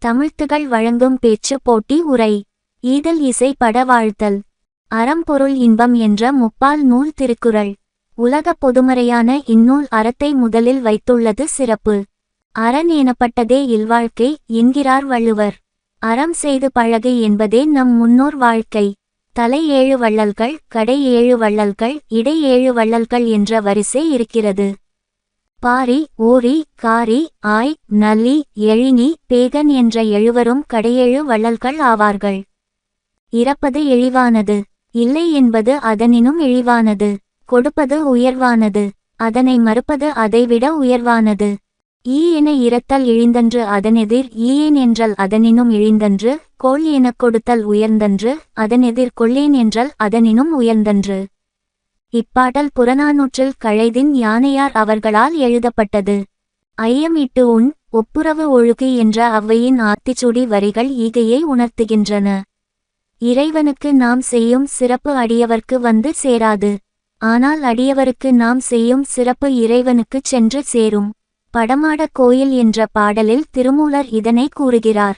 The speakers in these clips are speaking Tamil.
தமிழ்த்துகள் வழங்கும் பேச்சு போட்டி உரை. ஈதல் இசை பட வாழ்த்தல். அறம் பொருள் இன்பம் என்ற முப்பால் நூல் திருக்குறள். உலக பொதுமறையான இந்நூல் அறத்தை முதலில் வைத்துள்ளது சிறப்பு. அரண் எனப்பட்டதே இல்வாழ்க்கை என்கிறார் வள்ளுவர். அறம் செய்து பழகு என்பதே நம் முன்னோர் வாழ்க்கை. தலை 7 வள்ளல்கள், கடை 7 வள்ளல்கள், இடை 7 வள்ளல்கள் என்ற வரிசை இருக்கிறது. பாரி, ஓரி, காரி, ஆய், நல்லி, எழினி, பேகன் என்ற 7வரும் கடையேழு வள்ளல்கள் ஆவார்கள். இறப்பது இழிவானது, இல்லை என்பது அதனினும் இழிவானது. கொடுப்பது உயர்வானது, அதனை மறுப்பது அதைவிட உயர்வானது. ஈ என இறத்தல் இழிந்தன்று அதனெதிர் ஈயேன் என்றல் அதனினும் இழிந்தன்று. கோள் எனக் கொடுத்தல் உயர்ந்தன்று அதனெதிர் கொள்ளேன் என்றல் அதனினும் உயர்ந்தன்று. இப்பாடல் புறநானூற்றில் கழைதின் யானையார் அவர்களால் எழுதப்பட்டது. ஐயம் இட்டு உண், ஒப்புரவு ஒழுகு என்ற ஔவையின் ஆத்திச்சூடி வரிகள் ஈகையை உணர்த்துகின்றன. இறைவனுக்கு நாம் செய்யும் சிறப்பு அடியவர்க்கு வந்து சேராது. ஆனால் அடியவருக்கு நாம் செய்யும் சிறப்பு இறைவனுக்குச் சென்று சேரும். படமாட கோயில் என்ற பாடலில் திருமூலர் இதனை கூறுகிறார்.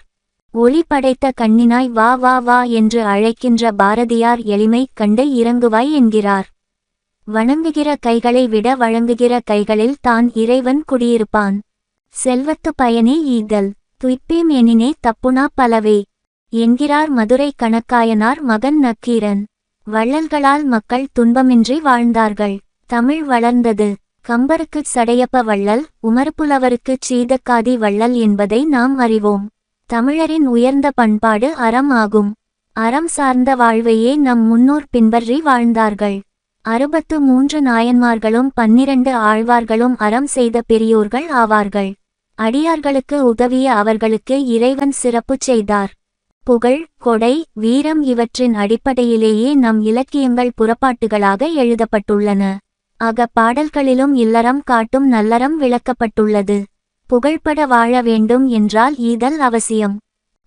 ஒளி படைத்த கண்ணினாய் வா வா வா என்று அழைக்கின்ற பாரதியார் எளிமை கண்டு இறங்குவாய் என்கிறார். வணங்குகிற கைகளை விட வழங்குகிற கைகளில் தான் இறைவன் குடியிருப்பான். செல்வத்து பயனே ஈதல், துய்ப்பேம் எனினே தப்புனா பலவே என்கிறார் மதுரை கணக்காயனார் மகன் நக்கீரன். வள்ளல்களால் மக்கள் துன்பமின்றி வாழ்ந்தார்கள். தமிழ் வளர்ந்தது. கம்பருக்குச் சடையப்ப வள்ளல், உமர்புலவருக்குச் சீதக்காதி வள்ளல் என்பதை நாம் அறிவோம். தமிழரின் உயர்ந்த பண்பாடு அறம் ஆகும். அறம் சார்ந்த வாழ்வையே நம் முன்னோர் பின்பற்றி வாழ்ந்தார்கள். 63 நாயன்மார்களும் 12 ஆழ்வார்களும் அறம் செய்த பெரியோர்கள் ஆவார்கள். அடியார்களுக்கு உதவிய அவர்களுக்கு இறைவன் சிறப்பு செய்தார். புகழ், கொடை, வீரம் இவற்றின் அடிப்படையிலேயே நம் இலக்கியங்கள் புறப்பாட்டுகளாக எழுதப்பட்டுள்ளன. அக பாடல்களிலும் இல்லறம் காட்டும் நல்லறம் விளக்கப்பட்டுள்ளது. புகழ்பட வாழ வேண்டும் என்றால் ஈதல் அவசியம்.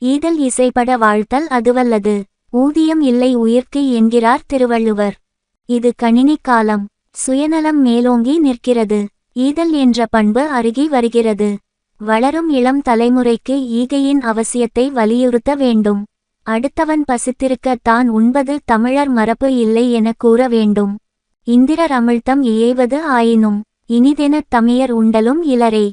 ஈதல் இசைப்பட வாழ்த்தல் அதுவல்லது. ஊதியம் இல்லை உயிர்க்கு என்கிறார் திருவள்ளுவர். இது கணினி காலம். சுயநலம் மேலோங்கி நிற்கிறது. ஈதல் என்ற பண்பு அருகி வருகிறது. வளரும் இளம் தலைமுறைக்கு ஈகையின் அவசியத்தை வலியுறுத்த வேண்டும். அடுத்தவன் பசித்திருக்க தான் உண்பது தமிழர் மரபு இல்லை என கூற வேண்டும். இந்திரர் அமிழ்தம் இயைவது ஆயினும் இனிதெனத் தமியர் உண்டலும் இலரே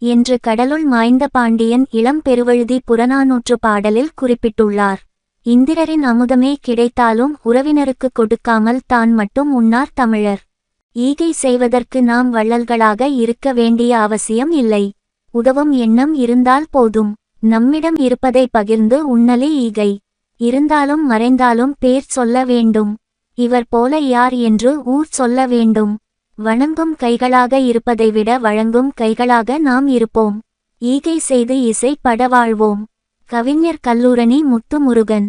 என்று கடலுள் மாய்ந்த பாண்டியன் இளம் பெருவழுதி புறநானூற்று பாடலில் குறிப்பிட்டுள்ளார். இந்திரரின் அமுதமே கிடைத்தாலும் உறவினருக்கு கொடுக்காமல் தான் மட்டும் உண்ணார் தமிழர். ஈகை செய்வதற்கு நாம் வள்ளல்களாக இருக்க வேண்டிய அவசியம் இல்லை. உதவும் எண்ணம் இருந்தால் போதும். நம்மிடம் இருப்பதை பகிர்ந்து உண்ணலே ஈகை. இருந்தாலும் மறைந்தாலும் பேர் சொல்ல வேண்டும். இவர் போல யார் என்று ஊர் சொல்ல வேண்டும். வணங்கும் கைகளாக இருப்பதை விட வழங்கும் கைகளாக நாம் இருப்போம். ஈகை செய்து இசை பட வாழ்வோம். கவிஞர் கல்லூரணி முத்து முருகன்.